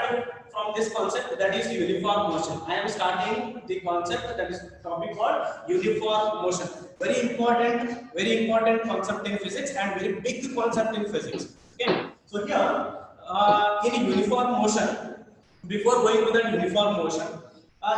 started from this concept, that is uniform motion. I am starting the concept, that is topic called uniform motion. Very important concept in physics and very big concept in physics. Okay. So here, in uniform motion, before going to that uniform motion,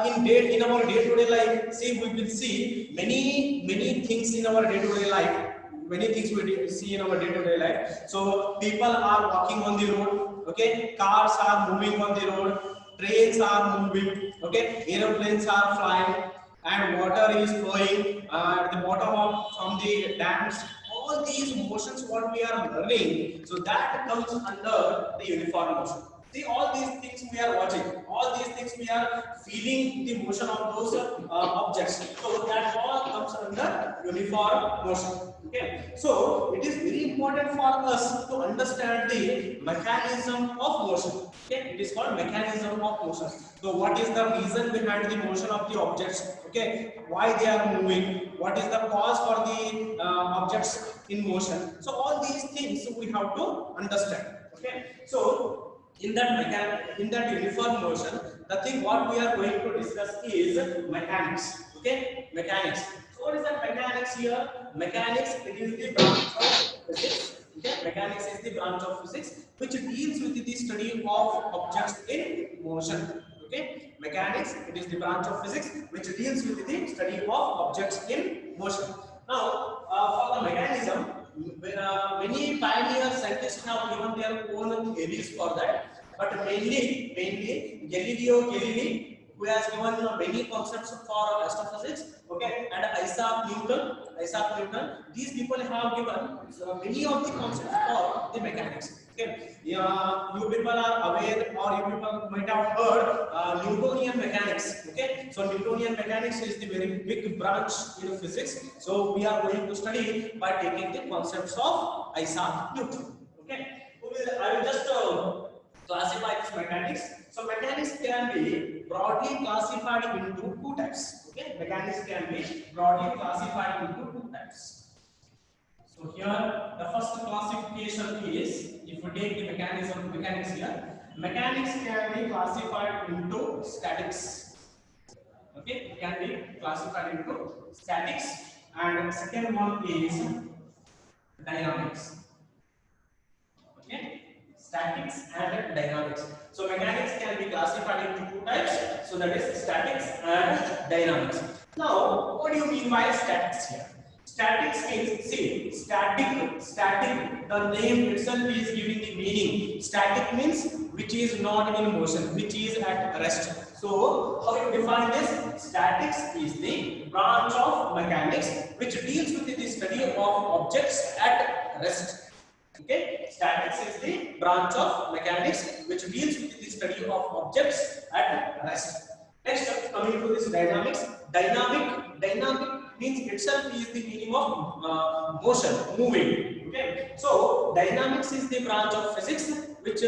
in our day-to-day life, see, we will see many things in our day-to-day life. Many things we see in our day-to-day life. So people are walking on the road. Okay, cars are moving on the road. Trains are moving. Okay, aeroplanes are flying, and water is flowing at the bottom of from the dams. All these motions, what we are learning, so that comes under the uniform motion. See, all these things we are watching, all these things we are feeling the motion of those objects. So that all comes under uniform motion. Okay. So it is very important for us to understand the mechanism of motion. Okay. It is called mechanism of motion. So what is the reason behind the motion of the objects? Okay. Why they are moving? What is the cause for the objects in motion? So all these things we have to understand. Okay. So in that uniform motion, the thing what we are going to discuss is mechanics. Okay, mechanics. So what is that mechanics here? Mechanics, it is the branch of physics. Okay, mechanics is the branch of physics which deals with the study of objects in motion. Okay, mechanics, it is the branch of physics which deals with the study of objects in motion. Now, for the mechanism, many pioneer scientists have given their own theories for that, but mainly Galileo Galilei, who has given many concepts for astrophysics, okay, and Isaac Newton, these people have given many of the concepts for the mechanics. Okay, you people are aware, or you people might have heard Newtonian mechanics. Okay, so Newtonian mechanics is the very big branch in physics. So we are going to study by taking the concepts of Isaac Newton. Okay, I will just classify this mechanics. So mechanics can be broadly classified into two types. Okay, mechanics can be broadly classified into two types. So here the first classification is, if we take the mechanics here, mechanics can be classified into statics. Okay, it can be classified into statics, and second one is dynamics. Okay, statics and dynamics. So mechanics can be classified into two types. So that is statics and dynamics. Now, what do you mean by statics here? Statics means, see, static, the name itself is giving the meaning. Static means which is not in motion, which is at rest. So, how you define this? Statics is the branch of mechanics which deals with the study of objects at rest. Okay, statics is the branch of mechanics which deals with the study of objects at rest. Next, coming to this dynamics. Dynamic means itself is the meaning of motion, moving. Okay, so dynamics is the branch of physics which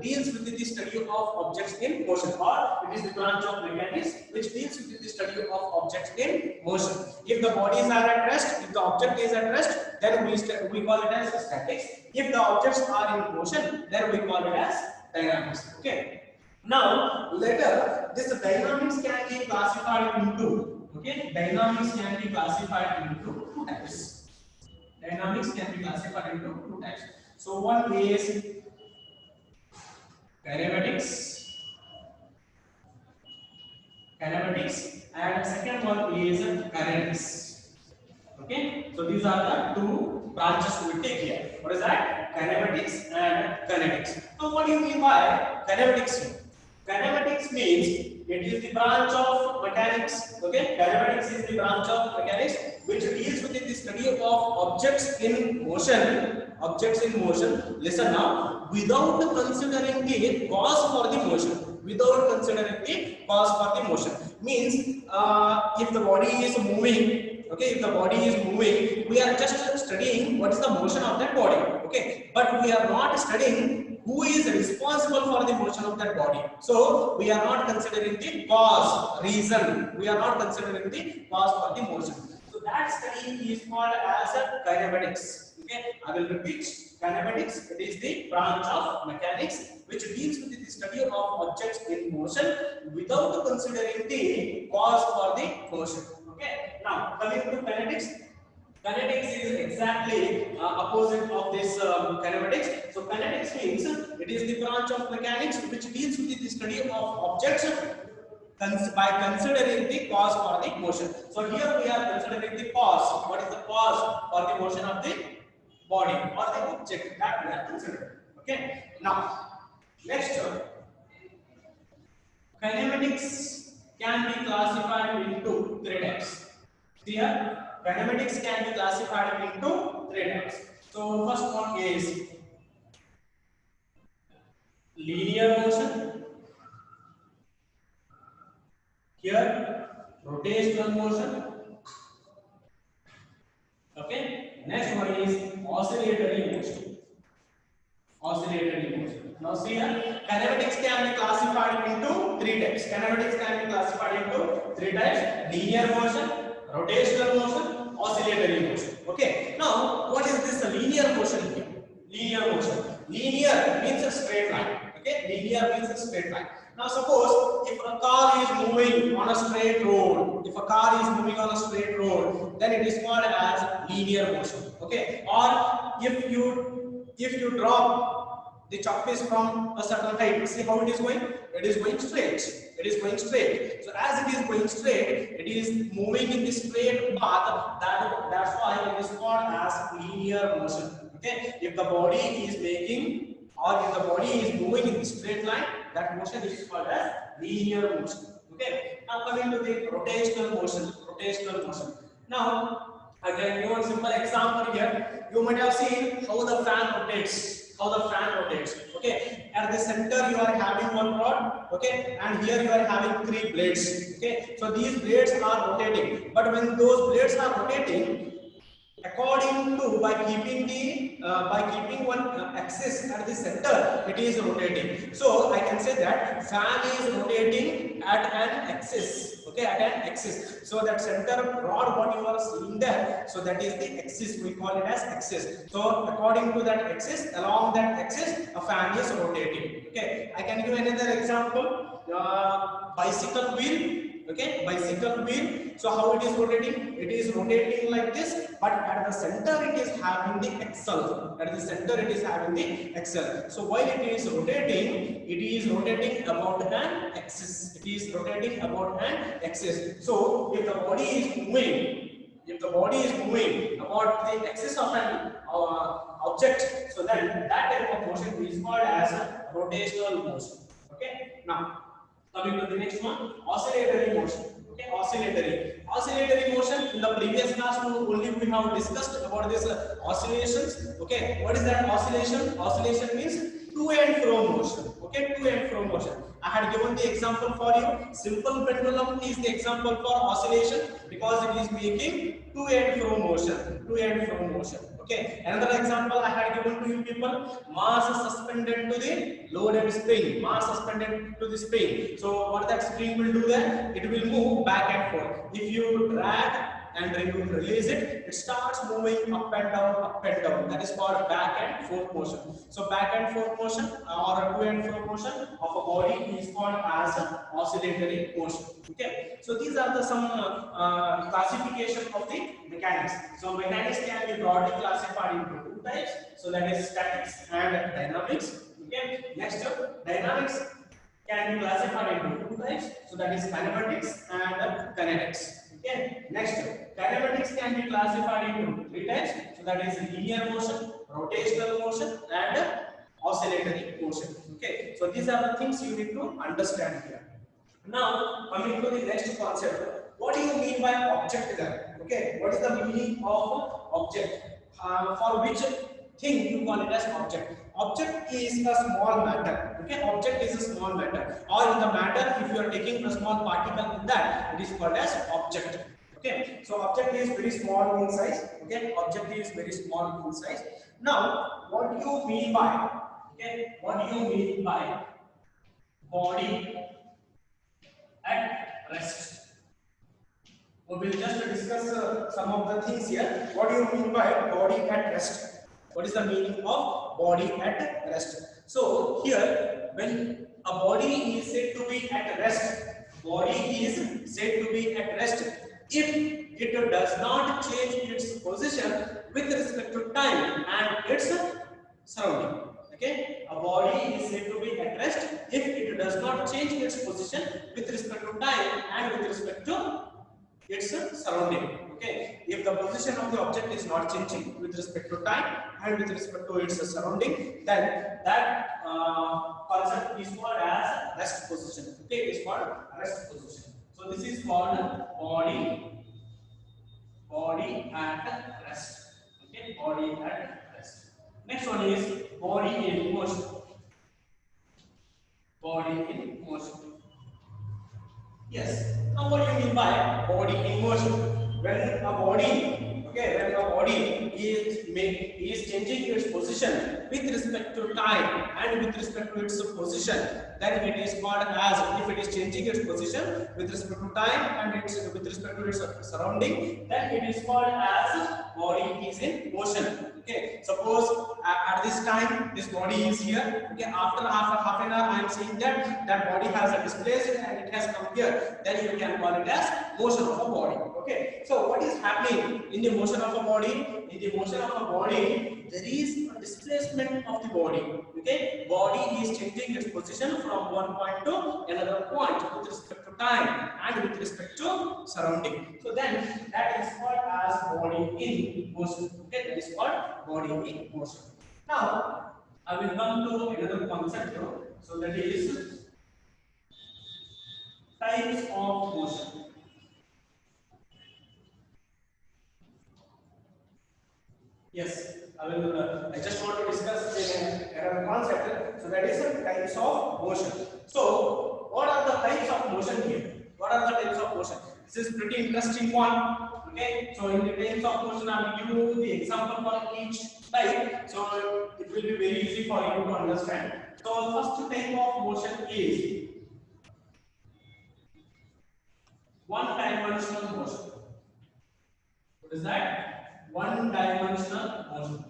deals with the study of objects in motion, or it is the branch of mechanics which deals with the study of objects in motion. If the bodies are at rest, if the object is at rest, then we call it as statics. If the objects are in motion, then we call it as dynamics. Okay. Now, later, this dynamics can be classified into, okay, dynamics can be classified into two types. Dynamics can be classified into two types. So one is kinematics, and second one is kinetics. Okay, so these are the two branches we take here. What is that? Kinematics and kinetics. So what do you mean by kinematics here? Kinematics means it is the branch of mechanics. Okay, kinematics is the branch of mechanics which deals with the study of objects in motion. Objects in motion. Listen now. Without considering the cause for the motion. Without considering the cause for the motion means if the body is moving. Okay, if the body is moving, we are just studying what is the motion of that body. Okay, but we are not studying who is responsible for the motion of that body. So we are not considering the cause, reason. We are not considering the cause for the motion. So that study is called as kinematics. Okay, I will repeat. Kinematics, it is the branch of mechanics which deals with the study of objects in motion without considering the cause for the motion. Okay. Now coming to kinetics. Kinetics is exactly opposite of this kinematics. So kinetics means it is the branch of mechanics which deals with the study of objects by considering the cause for the motion. So here we are considering the cause. What is the cause for the motion of the body or the object that we are considering. Okay. Now next, kinematics can be classified into three types. Here, kinematics can be classified into three types. So first one is linear motion. Here, rotational motion. Okay. Next one is oscillatory motion. Oscillatory motion. Now see here, kinematics can be classified into three types. Kinematics can be classified into three types: linear motion, rotational motion, oscillatory motion. Okay. Now, what is this linear motion here? Linear motion. Linear means a straight line. Okay. Linear means a straight line. Now, suppose if a car is moving on a straight road, then it is called as linear motion. Okay. Or if you drop the chalkpiece from a certain height, see how it is going? It is going straight. It is going straight. So as it is going straight, it is moving in the straight path. That's why it is called as linear motion. Okay. If the body is making or if the body is moving in the straight line, that motion is called as linear motion. Okay. Now coming to the rotational motion. Rotational motion. Now again, give one simple example here. You might have seen how the fan rotates. Okay, at the center you are having one rod. Okay, and here you are having three blades. Okay, so these blades are rotating. But when those blades are rotating, according to by keeping one axis at the center, it is rotating. So I can say that fan is rotating at an axis. Okay, at an axis. So that center rod what you are seeing there, so that is the axis. We call it as axis. So according to that axis, along that axis, a fan is rotating. Okay, I can give another example. Bicycle wheel. Okay, bicycle wheel. So how it is rotating? It is rotating like this, but at the center it is having the axle. At the center it is having the axle. So while it is rotating about an axis. It is rotating about an axis. So if the body is moving about the axis of an object, so then that type of motion is called as a rotational motion. Okay. Now coming to the next one, oscillatory motion. Okay, oscillatory motion. In the previous class, only we have discussed about this oscillations. Okay, what is that oscillation? Oscillation means to and fro motion. Okay, to and fro motion. I had given the example for you. Simple pendulum is the example for oscillation because it is making to and fro motion. To and fro motion. Okay, another example I had given to you people, mass suspended to the loaded spring, mass suspended to the spring. So what that spring will do then? It will move back and forth. If you drag and then you release it, it starts moving up and down. That is called back and forth motion. So back and forth motion or to and fro motion of a body is called as oscillatory motion. Okay, so these are the some classification of the mechanics. So mechanics can be broadly classified into two types. So that is statics and dynamics. Okay, next up, dynamics can be classified into two types. So that is kinematics and kinetics. Okay, next, kinematics can be classified into three types. So that is linear motion, rotational motion, and oscillatory motion. Okay, so these are the things you need to understand here. Now, coming to the next concept, what do you mean by object then? Okay, what is the meaning of object? For which thing you call it as object? Object is a small matter. Okay, object is a small matter. Or in the matter, if you are taking a small particle in that, it is called as object. Okay, so object is very small in size. Okay, object is very small in size. Now, what do you mean by? Okay, what do you mean by body at rest? We will just discuss some of the things here. What do you mean by body at rest? What is the meaning of body at rest? So here, when A body is said to be at rest. Body is said to be at rest if it does not change its position with respect to time and its surrounding. Okay, a body is said to be at rest if it does not change its position with respect to time and with respect to its surrounding. Okay, if the position of the object is not changing with respect to time and with respect to its surrounding, then that concept is called as rest position. Okay, it is called rest position. So this is called body at rest. Okay, body at rest. Next one is body in motion. Body in motion. Yes. Now, what do you mean by body in motion? When a body, okay, when a body is changing its position with respect to time and with respect to its position, then it is called as, if it is changing its position with respect to time and with respect to its surrounding, then it is called as body is in motion. Okay, suppose at this time this body is here. Okay, after half an hour I am seeing that body has displaced and it has come here. Then you can call it as motion of a body. Okay, so what is happening in the motion of a body? In the motion of a body, there is a displacement of the body. Okay, body is changing its position from one point to another point with respect to time and with respect to surrounding. So then that is called as body in motion. Okay, that is called body in motion. Now I will come to another concept. So that is types of motion. Yes, I just want to discuss another concept. So that is the types of motion. So what are the types of motion here? What are the types of motion? This is pretty interesting one. Okay, so in the types of motion, I will give you the example for each type. So it will be very easy for you to understand. So first type of motion is one-dimensional motion. What is that? One-dimensional motion.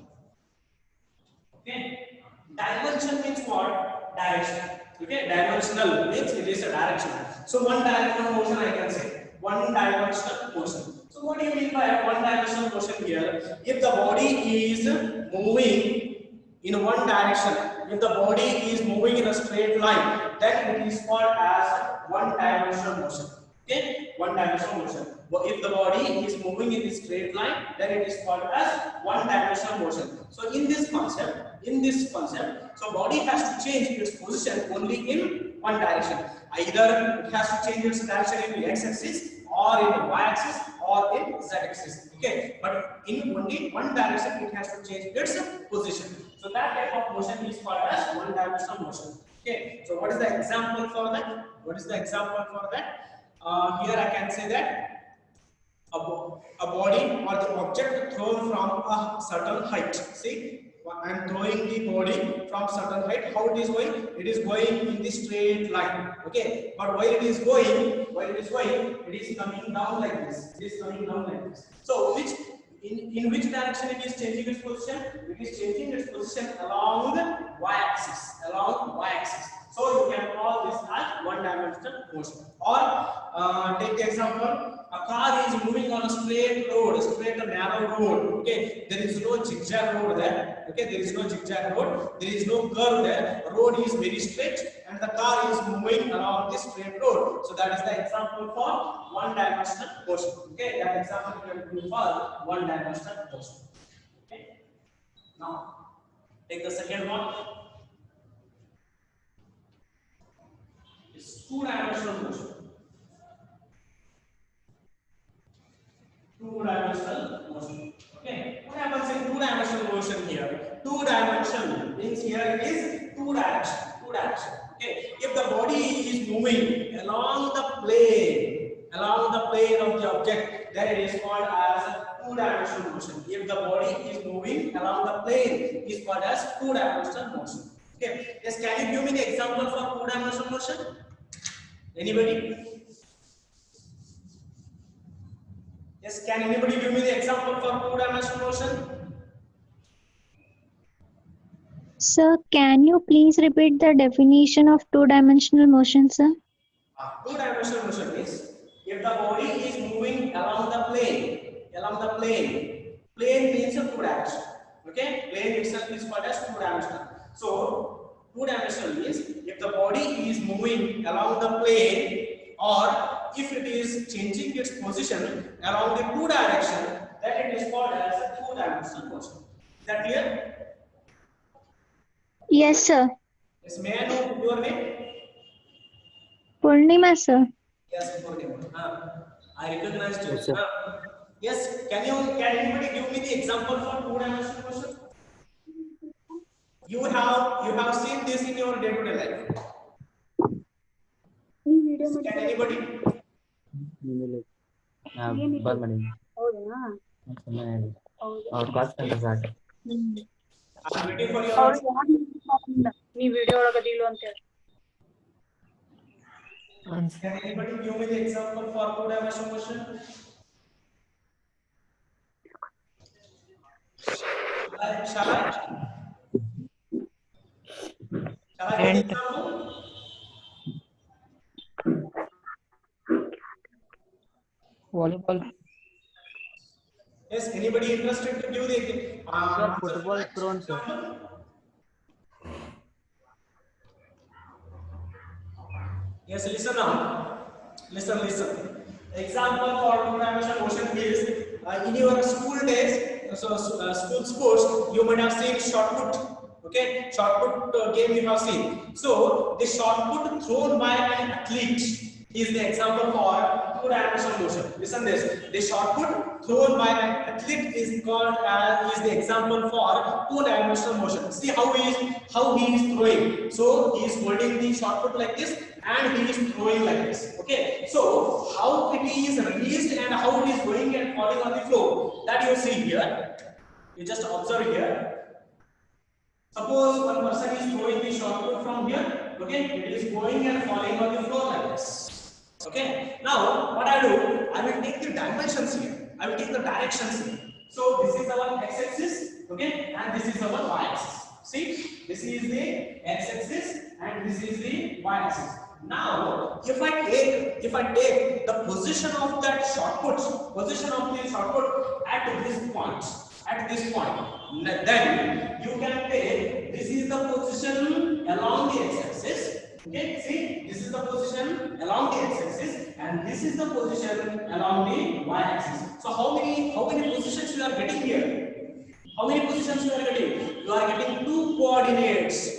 Okay, dimension means what? Direction. Okay, dimensional means it is a direction. So one dimensional motion I can say. One dimensional motion. So what do you mean by one dimensional motion here? If the body is moving in one direction, if the body is moving in a straight line, then it is called as one dimensional motion. Okay, one dimensional motion. But if the body is moving in a straight line, then it is called as one dimensional motion. So in this concept, so body has to change its position only in one direction. Either it has to change its direction in the x-axis or in the y-axis or in z-axis. Okay, but in only one direction it has to change its position. So that type of motion is called as one dimensional motion. Okay, so what is the example for that? Here I can say that a body or the object thrown from a certain height. See, I am throwing the body from certain height. How it is going? It is going in the straight line. Okay, but while it is going, it is coming down like this. So in which direction it is changing its position? It is changing its position along the y-axis. So you can call this as one-dimensional motion. Or take the example: a car is moving on a straight and narrow road. Okay, there is no zigzag road there. Okay, there is no curve there. The road is very straight, and the car is moving along this straight road. So that is the example for one-dimensional motion. Okay, that example you can do for one-dimensional motion. Okay, now take the second one. It's two-dimensional motion. Two-dimensional motion. Okay, what happens in two-dimensional motion here? Two-dimensional means here it is two direction. Okay, if the body is moving along the plane of the object, then it is called as two-dimensional motion. If the body is moving along the plane, it is called as two-dimensional motion. Okay, yes, can you give me the example for two-dimensional motion? Anybody? Yes, can anybody give me the example for two-dimensional motion? Sir, can you please repeat the definition of two-dimensional motion, sir? Two-dimensional motion is if the body is moving plane means a two dimension. Okay, plane itself is called as two-dimensional. So, two-dimensional means if the body is moving along the plane or if it is changing its position along the two direction, then it is called as a two-dimensional motion. Is that clear? Yes, sir. Yes, may I know your name? Purnima, sir. Yes, Purnima. I recognized you. Yes, sir. Yes, can anybody give me the example for two-dimensional motion? You have seen this in your day-to-day life. Yes, can anybody? ಬರ್ಮಣಿ ಅವ್ರ class start I'm waiting for your ನೀವು video ಒಳಗದಿಲ್ಲ ಅಂತ ಹೇಳಿ Can anybody give me the example for two-dimensional motion? Shall I? Shall I give the example? Volleyball Yes, anybody interested to give the football thrown, sir. Yes, listen now. Listen. Example for two-dimensional motion is in your school days, school sports, you might have seen shot put. Okay, shot put game you have seen. So the shot put thrown by an athlete is the example for two-dimensional motion. Listen this. The shot put thrown by an athlete is called is the example for two-dimensional motion. See how he is throwing. So he is holding the shot put like this and he is throwing like this. Okay, so how it is released and how it is going and falling on the floor, that you see here. You just observe here. Suppose one person is throwing the shot put from here. Okay, it is going and falling on the floor like this. Okay, now what I do, I will take the dimensions here. I will take the directions here. So this is our x-axis, okay, and this is our y-axis. See, this is the x-axis and this is the y-axis. Now, if I take the position of that shot put, at this point, then you can take this is the position along the x-axis. Okay, see, this is the position along the x-axis and this is the position along the y-axis. So how many positions you are getting here? How many positions you are getting? You are getting two coordinates.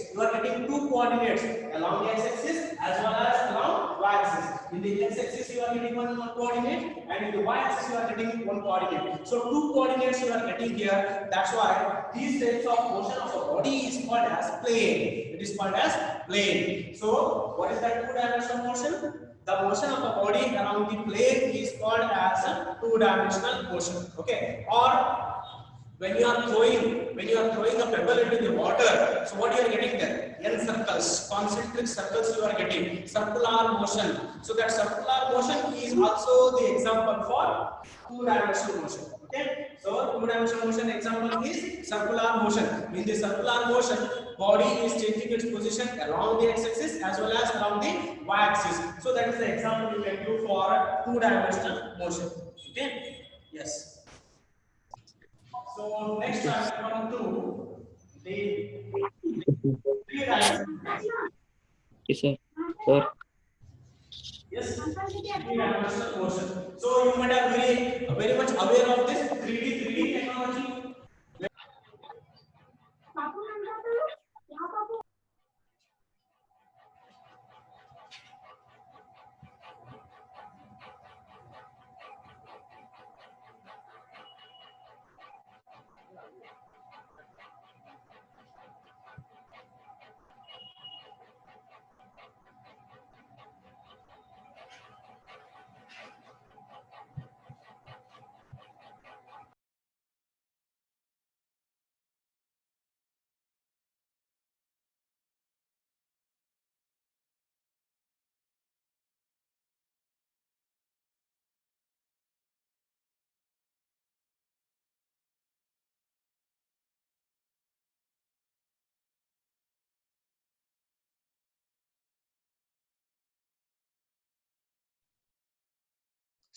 Along the x-axis as well as along y-axis. In the x-axis you are getting one coordinate and in the y-axis you are getting one coordinate. So two coordinates you are getting here. That's why these types of motion of a body is called as plane. It is called as plane. So what is that two-dimensional motion? The motion of a body around the plane is called as a two-dimensional motion. Okay, or when you are throwing a pebble into the water, so what you are getting there? N circles, concentric circles you are getting, circular motion. So that circular motion is also the example for two-dimensional motion. Okay, so two-dimensional motion example is circular motion. In the circular motion, body is changing its position along the x-axis as well as along the y-axis. So that is the example you can do for two-dimensional motion. Okay, yes. So next I will come to the three-dimensional. Yes, sir. Sir. Yes, three-dimensional motion. So you might have very much aware of this 3D technology.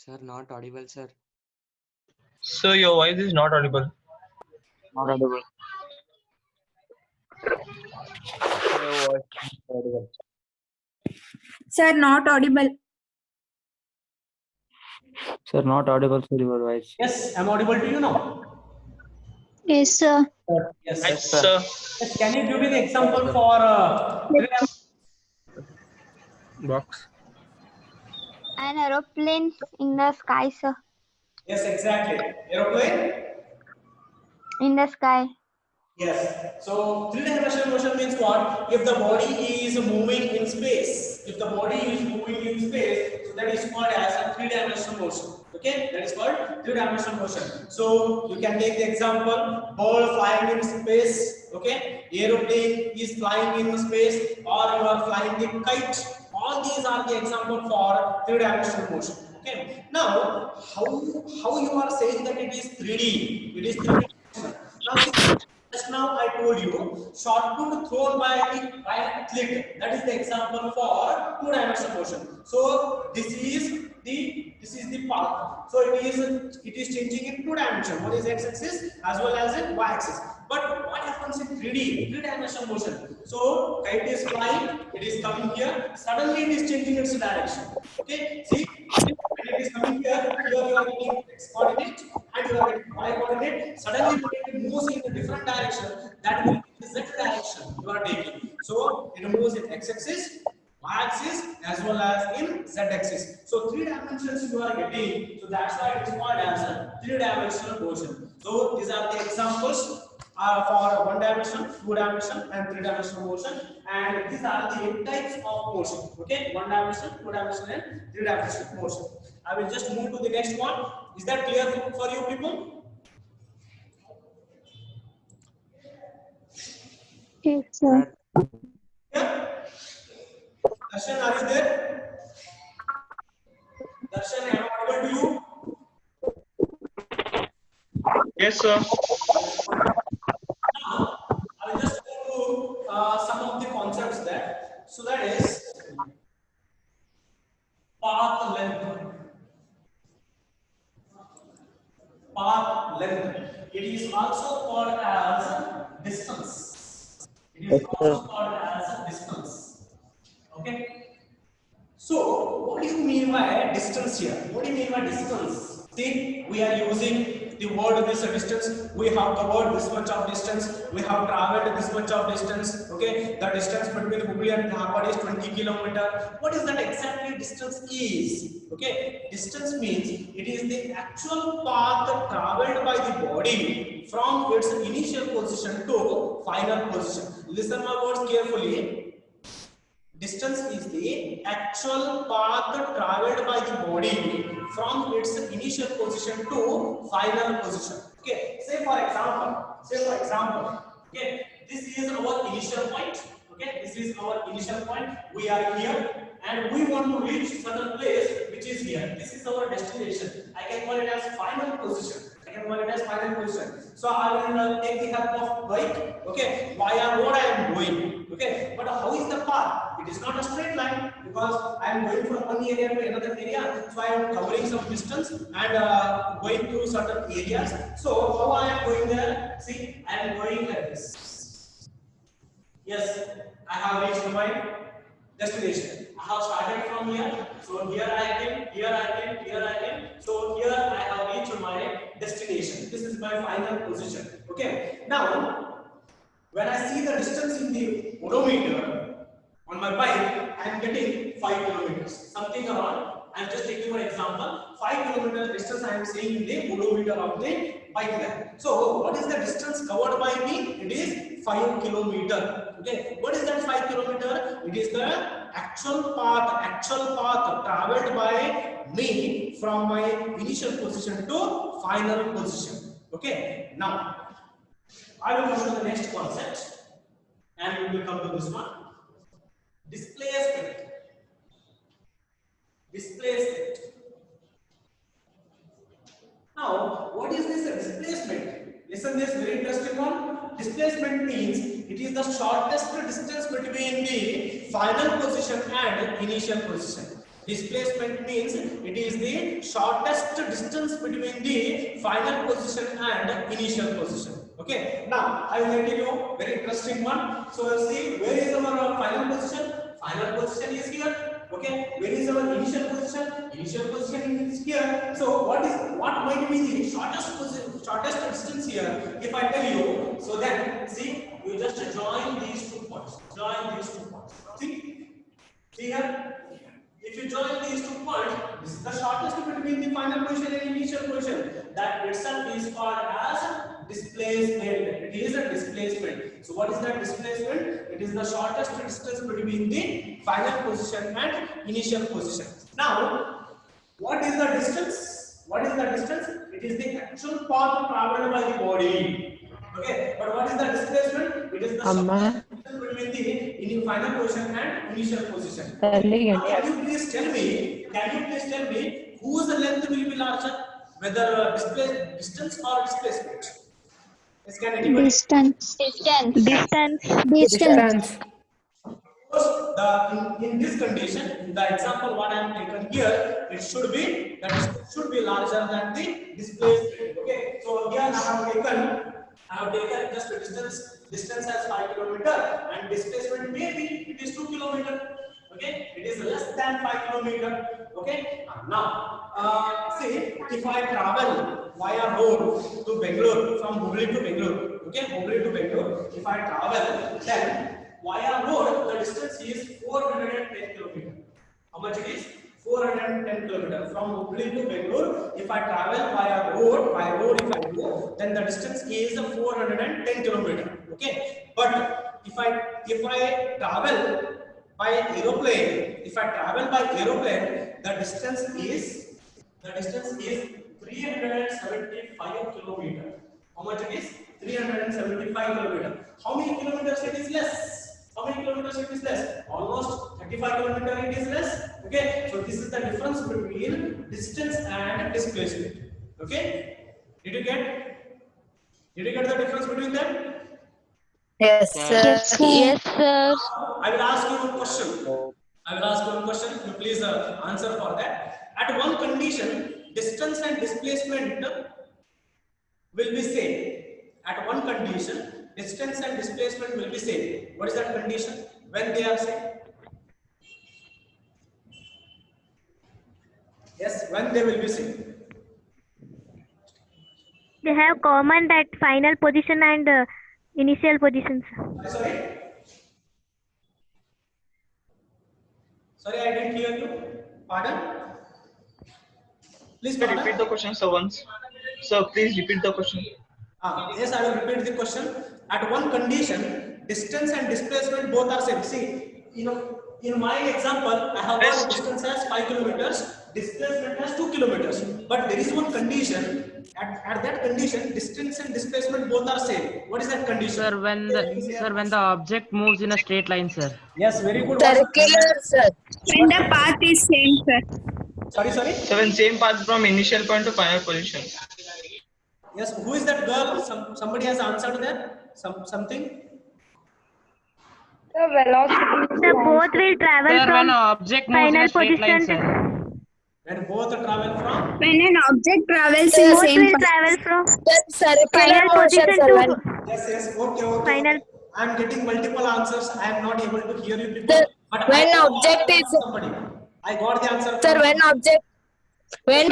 Sir, not audible, sir. Sir, your voice is not audible. Not audible. Sir, your voice is not audible. Sir, not audible. Sir, not audible, sir, your voice. Yes, I'm audible to you now. Yes, sir. Yes. Yes, sir. Yes, can you give me the example for Box. An aeroplane in the sky, sir. Yes, exactly. Aeroplane? In the sky. Yes. So three-dimensional motion means what? If the body is moving in space. If the body is moving in space, so that is called as a three-dimensional motion. Okay, that is called three-dimensional motion. So you can take the example: ball flying in space. Okay, aeroplane is flying in space, or you are flying the kite. All these are the example for three-dimensional motion. Okay. Now, how you are saying that it is 3D? It is 3D. Now see. Just now I told you shot put thrown by an athlete. That is the example for two-dimensional motion. So this is the path. So it is changing in two dimension. One is x-axis as well as in y-axis. But what happens in 3D, three-dimensional motion? So kite is flying, it is coming here. Suddenly it is changing its direction. Okay, see. When it is coming here you are getting x coordinate and you are getting y coordinate. Suddenly when it moves in a different direction, that will be the z direction you are taking. So it moves in x-axis, y-axis as well as in z-axis. So three dimensions you are getting. So that's why it is called as a three-dimensional motion. So these are the examples for one dimension, two dimension, and three dimensional motion. And these are the types of motion. Okay, one dimension, two dimension, and three dimensional motion. I will just move to the next one. Is that clear for you people? Yes, sir. Yeah. Darshan, are you there? Darshan, am I audible to you? Yes, sir. Now, I will just go to some of the concepts there. So that is path length. Path length. It is also called as distance. It is Yes, sir. also called as distance. Okay. So, what do you mean by distance here? What do you mean by distance? See, we are using the word this distance. We have covered this much of distance. We have traveled this much of distance. Okay, the distance between Hubli and Dharwad is 20 km. What is that exactly distance is? Okay, distance means it is the actual path traveled by the body from its initial position to final position. Listen my words carefully. Distance is the actual path traveled by the body from its initial position to final position. Okay, say for example, okay, this is our initial point. Okay, this is our initial point. We are here and we want to reach certain place which is here. This is our destination. I can call it as final position. So I will take the help of bike. Okay, via road I am going. Okay, but how is the path? It is not a straight line because I am going from one area to another area. So I am covering some distance and going through certain areas. So how I am going there? See, I am going like this. Yes, I have reached my destination. I have started from here. So here I came, here I came, here I came. So here I have reached my destination. This is my final position. Okay. Now, when I see the distance in the odometer on my bike, I am getting 5 kilometers. Something around. I am just taking one example. 5 kilometer distance I am seeing in the odometer of the bike there. So, what is the distance covered by me? It is 5 kilometer. Okay. What is that 5 kilometer? It is the actual path traveled by me from my initial position to final position. Okay. Now, I will move to the next concept and we will come to this one. Displacement. Now, what is this displacement? Listen, this very interesting one. Displacement means it is the shortest distance between the final position and initial position. Displacement means it is the shortest distance between the final position and initial position. Okay. Now I will let you very interesting one. So see, where is our final position? Final position is here. Okay. Where is our initial position? Initial position is here. So what might be the shortest position, shortest distance here? If I tell you, so then see, you just join these 2 points. Join these 2 points. See here. If you join these 2 points, this is the shortest between the final position and initial position. That itself is called as displacement. It is a displacement. So what is that displacement? It is the shortest distance between the final position and initial position. Now, what is the distance? What is the distance? It is the actual path traveled by the body. Okay, but what is the displacement? It is the shortest distance between the final position and initial position. Now, can you please tell me whose length will be larger, whether distance or displacement? Yes, can anybody? Distance. Distance. In this condition, in the example what I am taken here, it should be the distance should be larger than the displacement. Okay, so here I have taken just a distance as 5 kilometer and displacement maybe it is 2 kilometer. Okay, it is less than 5 kilometer. Okay, now see, if I travel via road to Bangalore, from Hubli to Bangalore, okay, Hubli to Bangalore, if I travel, then via road the distance is 410 kilometer. How much it is? 410 kilometer from Hubli to Bangalore. If I travel via road if I go, then the distance is 410 kilometer. Okay, but if I travel by aeroplane, the distance is 375 kilometer. How much it is? 375 kilometer. How many kilometers it is less? Almost 35 kilometer it is less. Okay, so this is the difference between distance and displacement. Okay, did you get the difference between them? Yes, sir. Yes, sir. I will ask you one question. You please answer for that. At one condition, distance and displacement will be same. At one condition, distance and displacement will be same. What is that condition? When they are same? Yes, when they will be same. They have common that final position and initial positions. Sorry, I didn't hear you. Pardon? Please Can you repeat the question, sir, once? Sir, please repeat the question. Yes, I will repeat the question. At one condition, distance and displacement both are same. See, in my example, I have got distance as 5 kilometers, displacement as 2 kilometers. But there is one condition. At that condition, distance and displacement both are same. What is that condition? Sir, when the object moves in a straight line, sir. Yes, very good. Circular, sir. When the path is same, sir. Sorry. So when same path from initial point to final position. Yes, who is that girl? Somebody has answered that. Something. The velocity. The both will travel Sir, when from an object moves in final a straight line, position. sir. When both travel from. When an object travels in the Both same will path. travel from Circular final motion, position sir. to Yes. Okay. final. I am getting multiple answers. I am not able to hear you people. Sir, But when I got object the answer is- from somebody. I got the answer. Sir, when an object is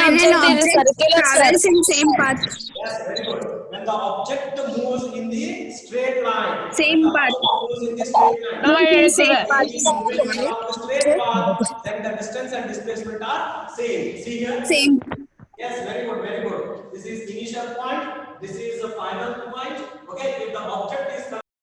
circular, travels in same path. Yes, very good. When the object moves in the straight line. Same when the path. object moves in the straight line. No, Same path. Moving along the straight path, then the distance and displacement are same. See here. Same. Yes, very good, very good. This is initial point. This is the final point. Okay, if the object is